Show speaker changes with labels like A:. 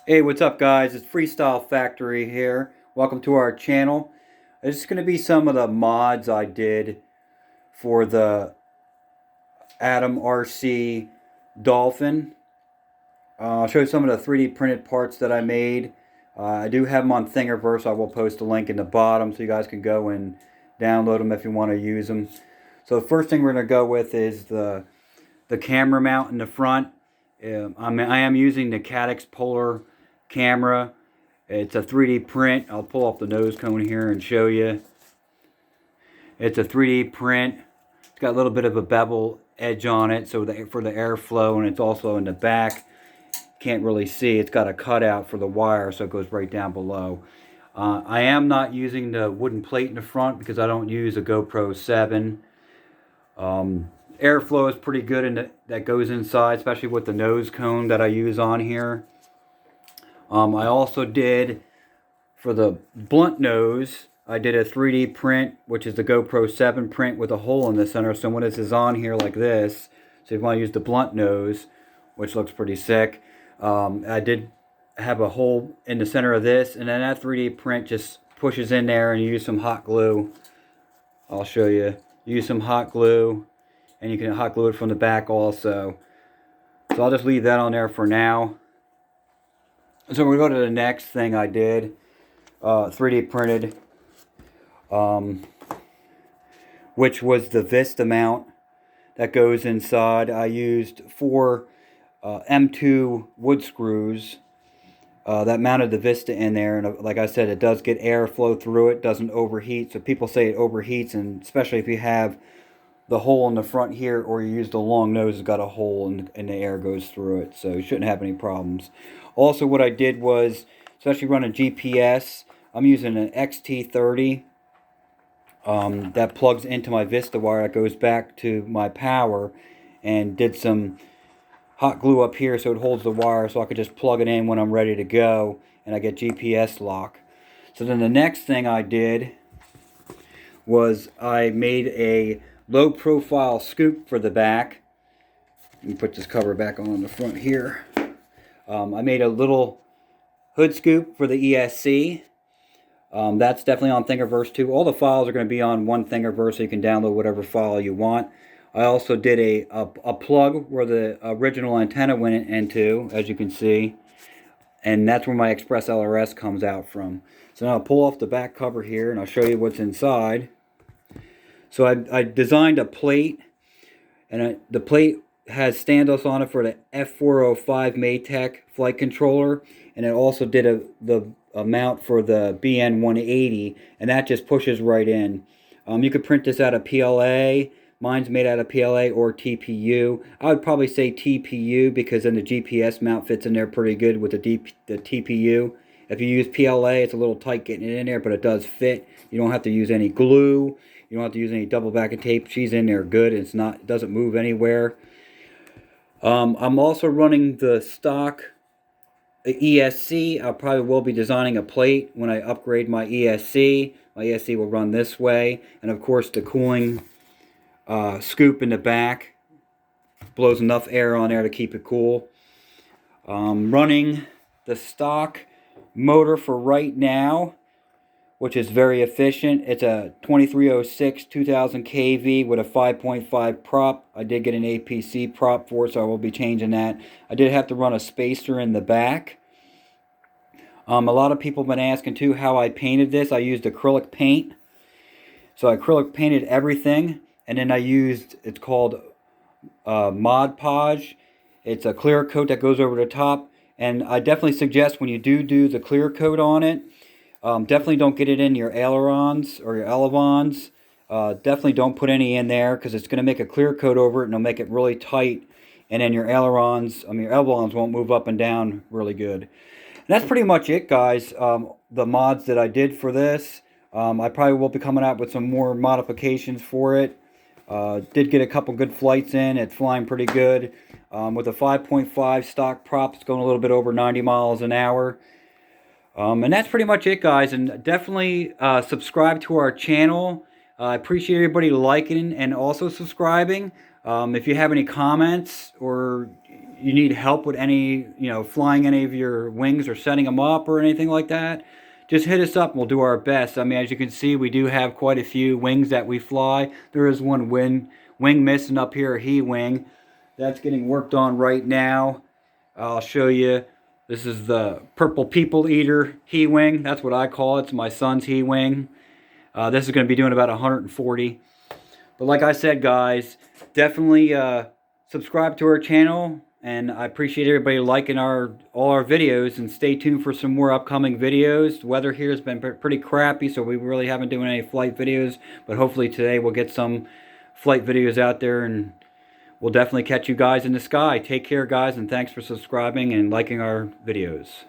A: Hey, what's up, guys? It's Freestyle Factory here. Welcome to our channel. This is going to be some of the mods I did for the Atomrc Dolphin. I'll show you some of the 3D printed parts that I made. I do have them on Thingiverse. I will post a link in the bottom so you guys can go and download them if you want to use them. So the first thing we're going to go with is the camera mount in the front. I am using the Cadix Polar camera. It's a 3D print. I'll pull off the nose cone here and show you. It's a 3D print. It's got a little bit of a bevel edge on it so for the airflow, and it's also in the back. Can't really see. It's got a cutout for the wire, so it goes right down below. I am not using the wooden plate in the front because I don't use a GoPro 7. Airflow is pretty good and that goes inside, especially with the nose cone that I use on here. I also did, for the blunt nose, I did a 3D print, which is the GoPro 7 print with a hole in the center. So when this is on here like this, so if you want to use the blunt nose, which looks pretty sick, I did have a hole in the center of this, and then that 3D print just pushes in there, and you use some hot glue. I'll show you. Use some hot glue, and you can hot glue it from the back also. So I'll just leave that on there for now. So we're going to go to the next thing I did, 3D printed, which was the Vista mount that goes inside. I used 4 M2 wood screws that mounted the Vista in there, and like I said, it does get airflow through it, doesn't overheat. So people say it overheats, and especially if you have the hole in the front here, or you use the long nose, it's got a hole and the air goes through it, so you shouldn't have any problems. Also, what I did was, especially running GPS, I'm using an XT30 that plugs into my Vista wire that goes back to my power, and did some hot glue up here so it holds the wire so I could just plug it in when I'm ready to go and I get GPS lock. So then the next thing I did was I made a low profile scoop for the back. Let me put this cover back on the front here. I made a little hood scoop for the ESC. That's definitely on Thingiverse too. All the files are going to be on one Thingiverse, so you can download whatever file you want. I also did a plug where the original antenna went into, as you can see. And that's where my Express LRS comes out from. So now I'll pull off the back cover here and I'll show you what's inside. So I designed a plate, and the plate has standoffs on it for the F405 Maytech flight controller, and it also did a mount for the BN180, and that just pushes right in. You could print this out of PLA. Mine's made out of PLA or TPU. I would probably say TPU because then the GPS mount fits in there pretty good with the TPU. If you use PLA, it's a little tight getting it in there, but it does fit. You don't have to use any glue. You don't have to use any double backing tape. She's in there good. It doesn't move anywhere. I'm also running the stock ESC. I probably will be designing a plate when I upgrade my ESC. My ESC will run this way, and of course the cooling scoop in the back blows enough air on there to keep it cool. Running the stock motor for right now, which is very efficient. It's a 2306 2000 kV with a 5.5 prop. I did get an APC prop for it, so I will be changing that. I did have to run a spacer in the back. A lot of people have been asking too how I painted this. I used acrylic paint. So I acrylic painted everything, and then I used, it's called Mod Podge. It's a clear coat that goes over the top, and I definitely suggest when you do the clear coat on it, definitely don't get it in your ailerons or your elevons. Definitely don't put any in there because it's going to make a clear coat over it and it'll make it really tight. And then your ailerons, your elevons won't move up and down really good. And that's pretty much it, guys. The mods that I did for this. I probably will be coming out with some more modifications for it. Did get a couple good flights in. It's flying pretty good. With a 5.5 stock prop, it's going a little bit over 90 miles an hour. And that's pretty much it, guys. And definitely subscribe to our channel. I appreciate everybody liking and also subscribing. If you have any comments or you need help with any, flying any of your wings or setting them up or anything like that, just hit us up and we'll do our best. I mean, as you can see, we do have quite a few wings that we fly. There is one wing missing up here, a he wing. That's getting worked on right now. I'll show you. This is the Purple People Eater he wing. That's what I call it. It's my son's he wing. This is going to be doing about 140. But like I said, guys, definitely subscribe to our channel. And I appreciate everybody liking all our videos. And stay tuned for some more upcoming videos. The weather here has been pretty crappy, so we really haven't done any flight videos. But hopefully today we'll get some flight videos out there, and we'll definitely catch you guys in the sky. Take care, guys, and thanks for subscribing and liking our videos.